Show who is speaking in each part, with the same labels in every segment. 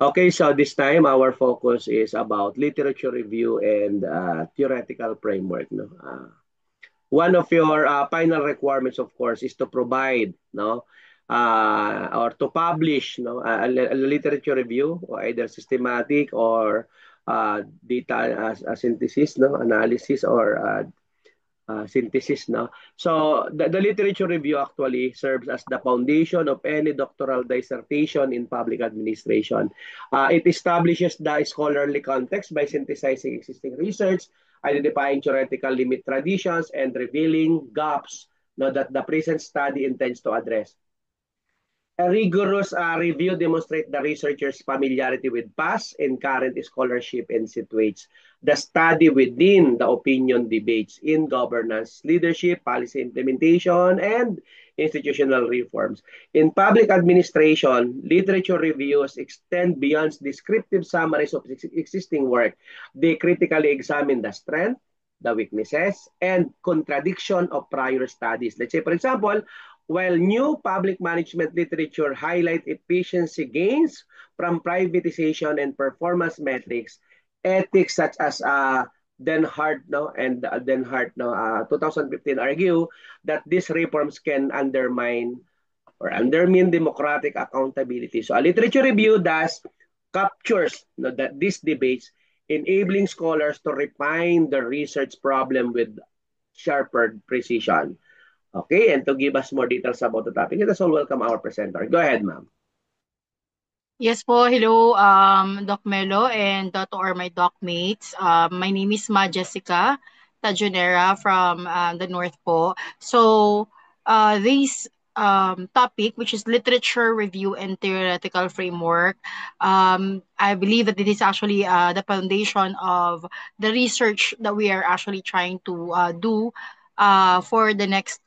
Speaker 1: Okay, so this time our focus is about literature review and theoretical framework. No? One of your final requirements, of course, is to provide, no, or to publish, no, a literature review, or either systematic or data synthesis, no, analysis or synthesis. No? So the literature review actually serves as the foundation of any doctoral dissertation in public administration. It establishes the scholarly context by synthesizing existing research, identifying theoretical limit traditions, and revealing gaps, no, that the present study intends to address. A rigorous review demonstrates the researcher's familiarity with past and current scholarship and situates the study within the opinion debates in governance, leadership, policy implementation, and institutional reforms. In public administration, literature reviews extend beyond descriptive summaries of existing work. They critically examine the strength, the weaknesses, and contradiction of prior studies. Let's say, for example, while new public management literature highlight efficiency gains from privatization and performance metrics, ethics such as Denhart no, and Denhart no, 2015 argue that these reforms can undermine democratic accountability. So a literature review thus captures, no, that these debates, enabling scholars to refine the research problem with sharper precision. Okay, and to give us more details about the topic, let us all welcome our presenter. Go ahead, ma'am.
Speaker 2: Yes po, hello, Doc Melo and to all my doc mates. My name is Ma Jessica Tajonera from the North po. So, this topic, which is literature review and theoretical framework, I believe that it is actually the foundation of the research that we are actually trying to do for the next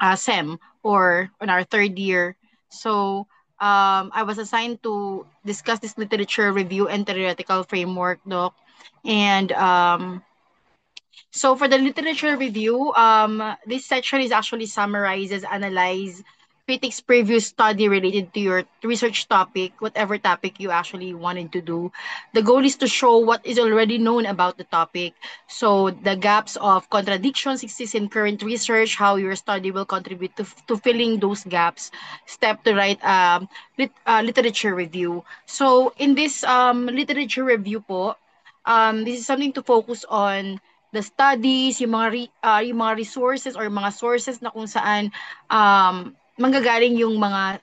Speaker 2: SEM or on our third year. So I was assigned to discuss this literature review and theoretical framework, Doc. And so for the literature review, this section is actually summarizes, analyze, critics previous study related to your research topic, whatever topic you actually wanted to do. The goal is to show what is already known about the topic. So the gaps of contradictions exist in current research, how your study will contribute to filling those gaps. Step to write literature review. So in this literature review po, this is something to focus on the studies, yung mga resources or mga sources na kung saan manggagaling yung mga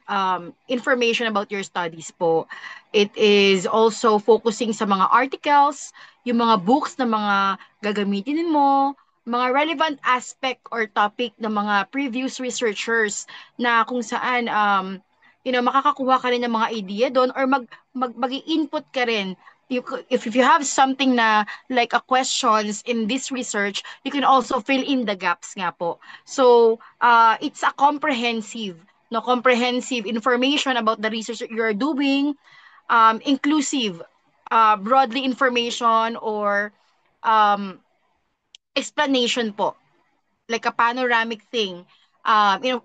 Speaker 2: information about your studies po. It is also focusing sa mga articles, yung mga books na mga gagamitin mo, mga relevant aspect or topic ng mga previous researchers na kung saan makakakuha ka rin ng mga idea doon or mag-i-input ka rin if you have something na like a questions in this research, you can also fill in the gaps nga po. So, it's a comprehensive information about the research that you're doing, inclusive, broadly information or um, explanation po, like a panoramic thing,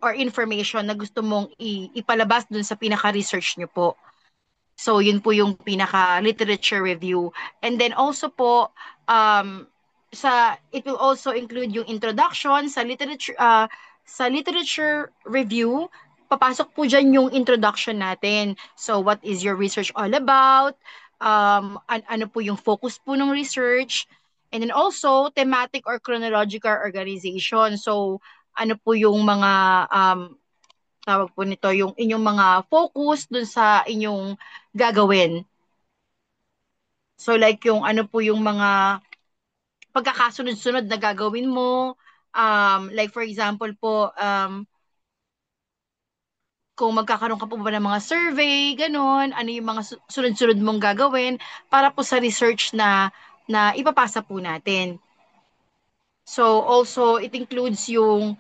Speaker 2: or information na gusto mong ipalabas dun sa pinaka-research nyo po. So, yun po yung pinaka-literature review. And then also po, it will also include yung introduction sa literature review. Papasok po dyan yung introduction natin. So, what is your research all about? Ano po yung focus po ng research? And then also, thematic or chronological organization. So, ano po yung mga tawag po nito, yung inyong mga focus dun sa inyong gagawin. So like yung ano po yung mga pagkakasunod-sunod na gagawin mo, like for example po, kung magkakaroon ka po ba ng mga survey, ganun, ano yung mga sunod-sunod mong gagawin para po sa research na ipapasa po natin. So also it includes yung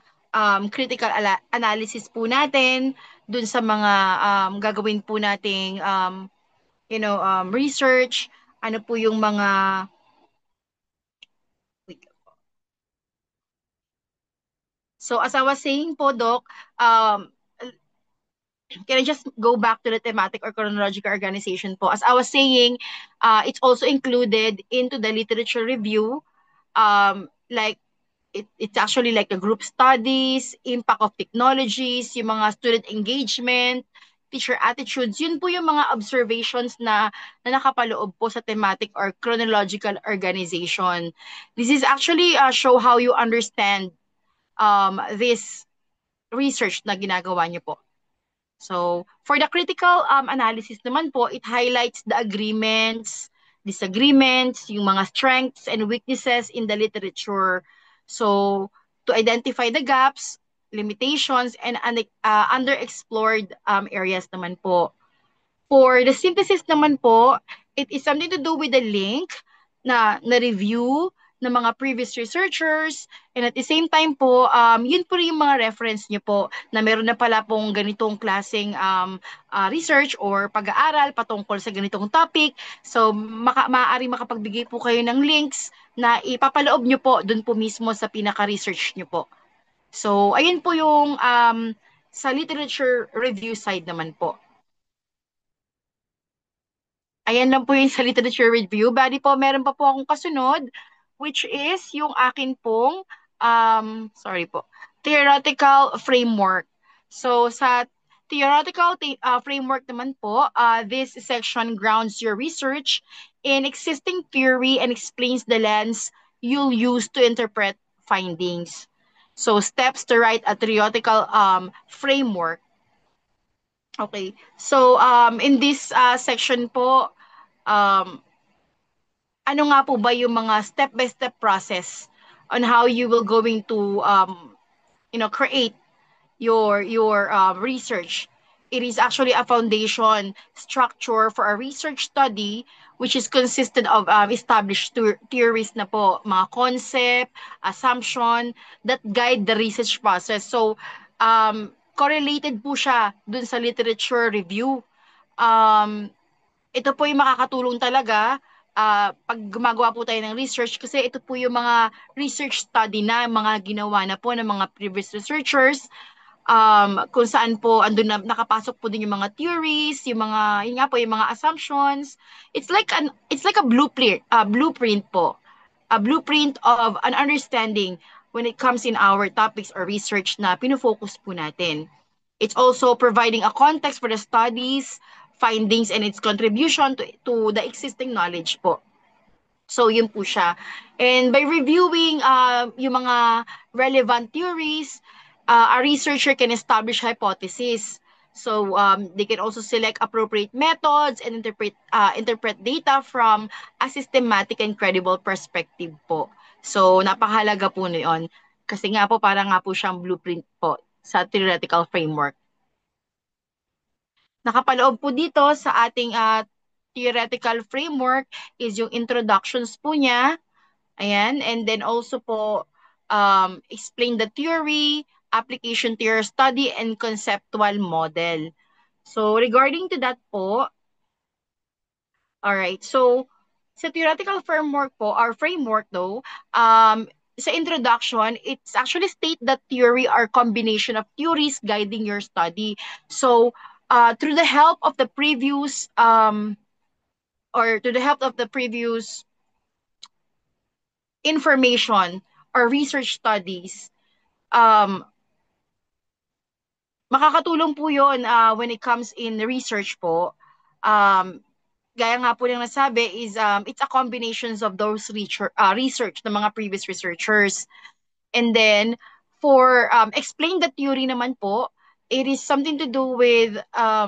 Speaker 2: critical analysis po natin dun sa mga gagawin po nating research, ano po yung mga wait. So as I was saying po, Doc, can I just go back to the thematic or chronological organization po? As I was saying, it's also included into the literature review. Like it's actually like the group studies, impact of technologies, yung mga student engagement, teacher attitudes, yun po yung mga observations na nakapaloob po sa thematic or chronological organization. This is actually show how you understand this research na ginagawa niyo po. So, for the critical analysis naman po, it highlights the agreements, disagreements, yung mga strengths and weaknesses in the literature. So, to identify the gaps, limitations, and underexplored areas naman po. For the synthesis naman po, it is something to do with the link na review ng mga previous researchers, and at the same time po, yun po rin yung mga reference nyo po na meron na pala pong ganitong klaseng research or pag-aaral patungkol sa ganitong topic. So, maaari makapagbigay po kayo ng links na ipapaloob nyo po dun po mismo sa pinaka-research nyo po. So, ayun po yung sa literature review side naman po. Ayan lang po yung sa literature review. Bali po, meron pa po akong kasunod, which is yung akin pong, sorry po, theoretical framework. So, sa theoretical framework naman po, this section grounds your research in existing theory and explains the lens you'll use to interpret findings. So, steps to write a theoretical framework. Okay. So, in this section po, ano nga po ba yung mga step-by-step process on how you will going to create your research. It is actually a foundation structure for a research study which is consisted of established theories na po, mga concept, assumption that guide the research process. So, correlated po siya dun sa literature review. Ito po yung makakatulong talaga pag gumagawa po tayo ng research kasi ito po yung mga research study na mga ginawa na po ng mga previous researchers kung saan po andun na nakapasok po din yung mga theories, yung mga yun nga po yung mga assumptions. It's like a blueprint po. A blueprint of an understanding when it comes in our topics or research na pinofocus po natin. It's also providing a context for the studies, findings, and its contribution to the existing knowledge po. So, yun po siya. And by reviewing yung mga relevant theories, a researcher can establish hypotheses. So, they can also select appropriate methods and interpret data from a systematic and credible perspective po. So, napakahalaga po yun. Kasi nga po, parang nga po siyang blueprint po sa theoretical framework. Nakapaloob po dito sa ating theoretical framework is yung introductions po niya. Ayan. And then also po, explain the theory, application to your study, and conceptual model. So, regarding to that po, alright. So, sa theoretical framework po, our framework though, sa introduction, it's actually state that theory are combination of theories guiding your study. So, through the help of the previous information or research studies, makakatulong po yun when it comes in research po. Gaya nga po ng nasabi is it's a combination of those research ng mga previous researchers. And then, for explain the theory naman po, it is something to do with a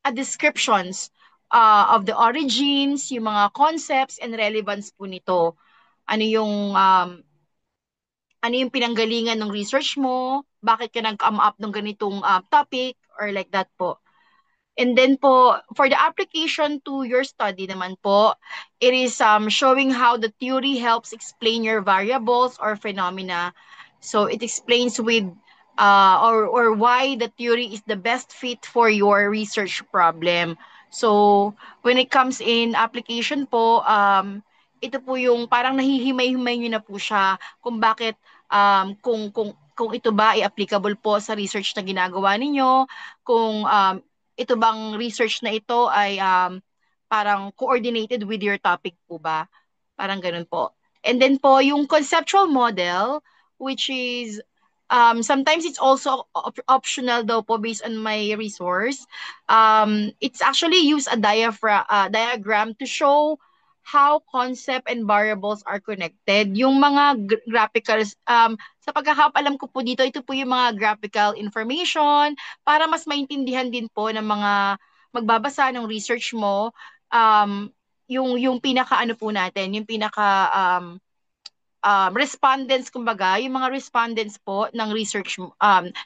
Speaker 2: descriptions of the origins, yung mga concepts and relevance po nito. Ano yung pinanggalingan ng research mo, bakit ka nag-come up ng ganitong topic, or like that po. And then po, for the application to your study naman po, it is showing how the theory helps explain your variables or phenomena. So it explains with or why the theory is the best fit for your research problem. So when it comes in application po, ito po yung parang nahihimay-himay nyo na po siya kung bakit kung kung ito ba ay applicable po sa research na ginagawa ninyo, kung ito bang research na ito ay parang coordinated with your topic po ba? Parang ganun po. And then po, yung conceptual model, which is sometimes it's also optional daw po based on my resource. It's actually use a diagram to show how concept and variables are connected. Yung mga graphicals, sa pagkakapalam ko po dito, ito po yung mga graphical information para mas maintindihan din po ng mga magbabasa ng research mo yung pinaka ano po natin, yung pinaka respondents kumbaga, yung mga respondents po ng research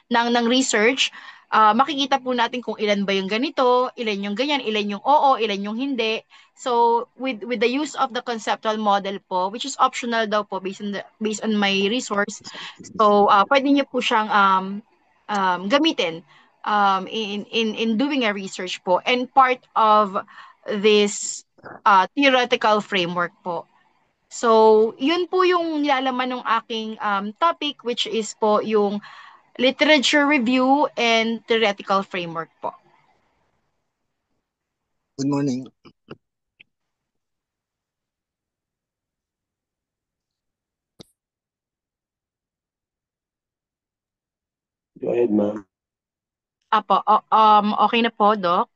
Speaker 2: ng research, makikita po natin kung ilan ba yung ganito, ilan yung ganyan, ilan yung oo, ilan yung hindi. So with the use of the conceptual model po, which is optional daw po based on my resource. So pwede niyo po siyang gamitin in doing a research po, and part of this theoretical framework po. So, yun po yung nilalaman ng aking topic, which is po yung literature review and theoretical framework po.
Speaker 3: Good morning.
Speaker 1: Go ahead, ma'am.
Speaker 2: Apo, okay na po, Doc?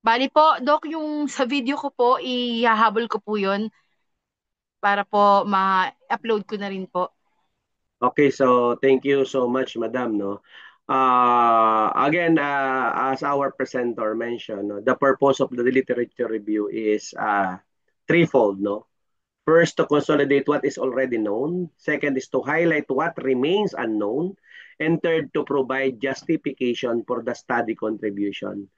Speaker 2: Bali po, Doc, yung sa video ko po, ihahabol ko po yun para po ma-upload ko na rin po.
Speaker 1: Okay, so thank you so much, Madam. No, again, as our presenter mentioned, no, the purpose of the literature review is threefold. No, first, to consolidate what is already known. Second is to highlight what remains unknown, and third, to provide justification for the study contribution.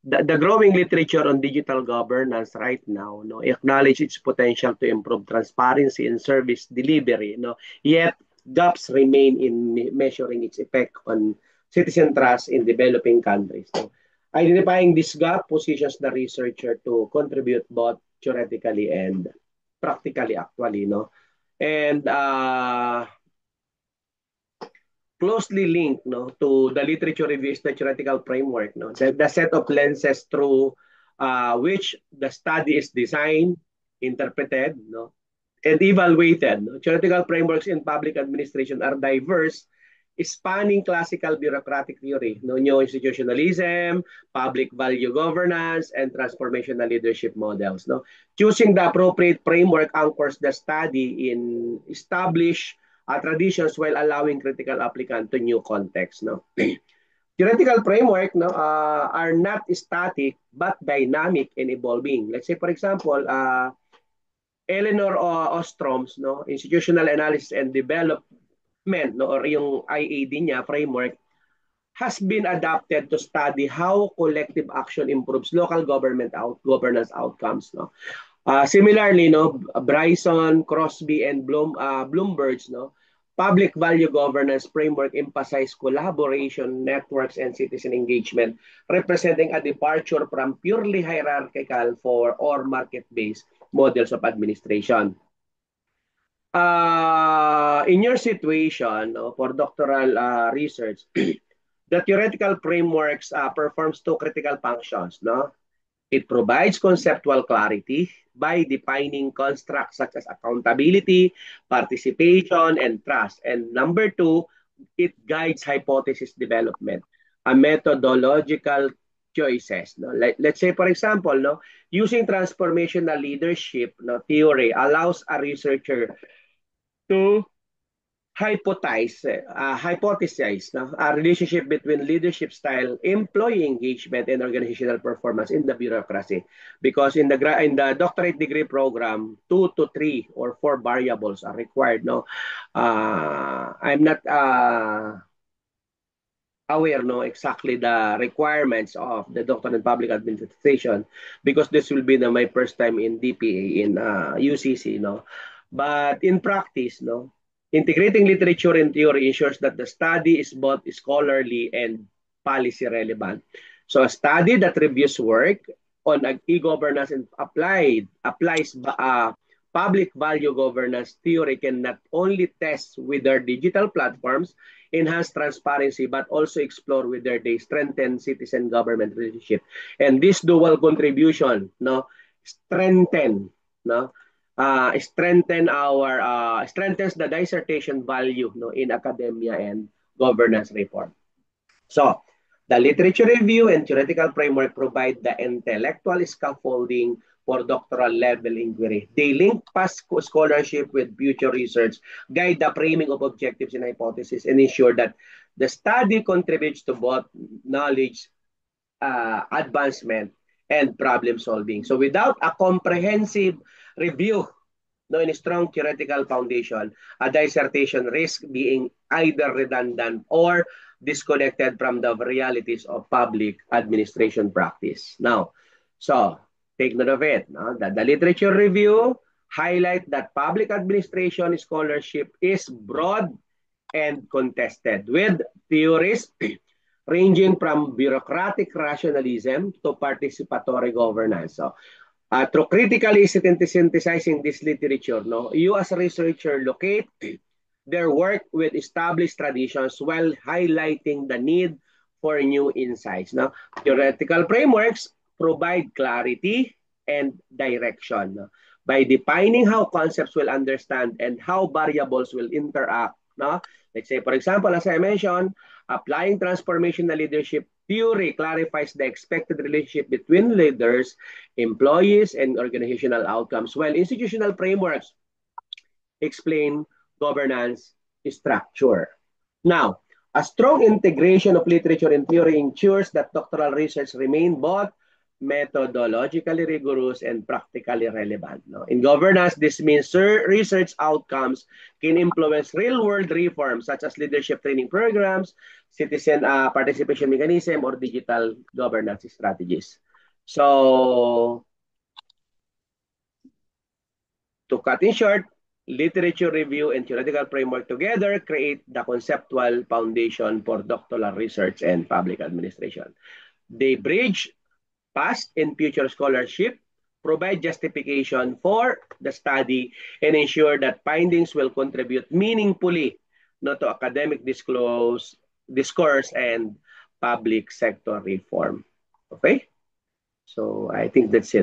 Speaker 1: The growing literature on digital governance right now, no, acknowledge its potential to improve transparency in service delivery, no, yet gaps remain in measuring its effect on citizen trust in developing countries. No. Identifying this gap positions the researcher to contribute both theoretically and practically, actually, no, and closely linked, no, to the literature review is the theoretical framework, no, the set of lenses through which the study is designed, interpreted, no, and evaluated. No. Theoretical frameworks in public administration are diverse, spanning classical bureaucratic theory, no, neo-institutionalism, public value governance, and transformational leadership models. No. Choosing the appropriate framework anchors the study in established traditions while allowing critical applicant to new context. No. Theoretical framework, no, are not static but dynamic and evolving. Let's say, for example, Eleanor Ostrom's, no, Institutional Analysis and Development, no, or yung IAD niya, framework, has been adapted to study how collective action improves local governance outcomes. No. Similarly, no, Bryson, Crosby, and Bloomberg's, no, public value governance framework emphasize collaboration, networks, and citizen engagement, representing a departure from purely hierarchical or market-based models of administration. In your situation, no, for doctoral research, the theoretical frameworks performs two critical functions. No? It provides conceptual clarity by defining constructs such as accountability, participation, and trust. And number two, it guides hypothesis development, a methodological choices. No? Let's say, for example, no, using transformational leadership, no, theory allows a researcher to hypothesize no, a relationship between leadership style, employee engagement, and organizational performance in the bureaucracy. Because in the doctorate degree program, 2 to 3 or 4 variables are required. No, I'm not aware no exactly the requirements of the doctorate in public administration because this will be my first time in DPA in UCC. No, but in practice, no, integrating literature and theory ensures that the study is both scholarly and policy relevant. So a study that reviews work on e-governance and applies public value governance theory can not only test whether digital platforms enhance transparency but also explore whether they strengthen citizen government relationship. And this dual contribution, no, strengthen, no, strengthens the dissertation value, no, in academia and governance reform. So, the literature review and theoretical framework provide the intellectual scaffolding for doctoral level inquiry. They link past scholarship with future research, guide the framing of objectives and hypotheses, and ensure that the study contributes to both knowledge advancement and problem solving. So without a comprehensive review, no, in a strong theoretical foundation, a dissertation risks being either redundant or disconnected from the realities of public administration practice. Now, so take note of it. No? The literature review highlight that public administration scholarship is broad and contested with theories ranging from bureaucratic rationalism to participatory governance. So, through critically synthesizing this literature, no, you as a researcher locate their work with established traditions while highlighting the need for new insights. No? Theoretical frameworks provide clarity and direction, no? By defining how concepts will understand and how variables will interact. No? Let's say, for example, as I mentioned, applying transformational leadership theory clarifies the expected relationship between leaders, employees, and organizational outcomes, while institutional frameworks explain governance structure. Now, a strong integration of literature and theory ensures that doctoral research remain both methodologically rigorous and practically relevant. No? In governance, this means research outcomes can influence real-world reforms such as leadership training programs, citizen participation mechanism, or digital governance strategies. So, to cut in short, literature review and theoretical framework together create the conceptual foundation for doctoral research and public administration. They bridge past and future scholarship, provide justification for the study, and ensure that findings will contribute meaningfully, not to academic discourse and public sector reform. Okay? So I think that's it.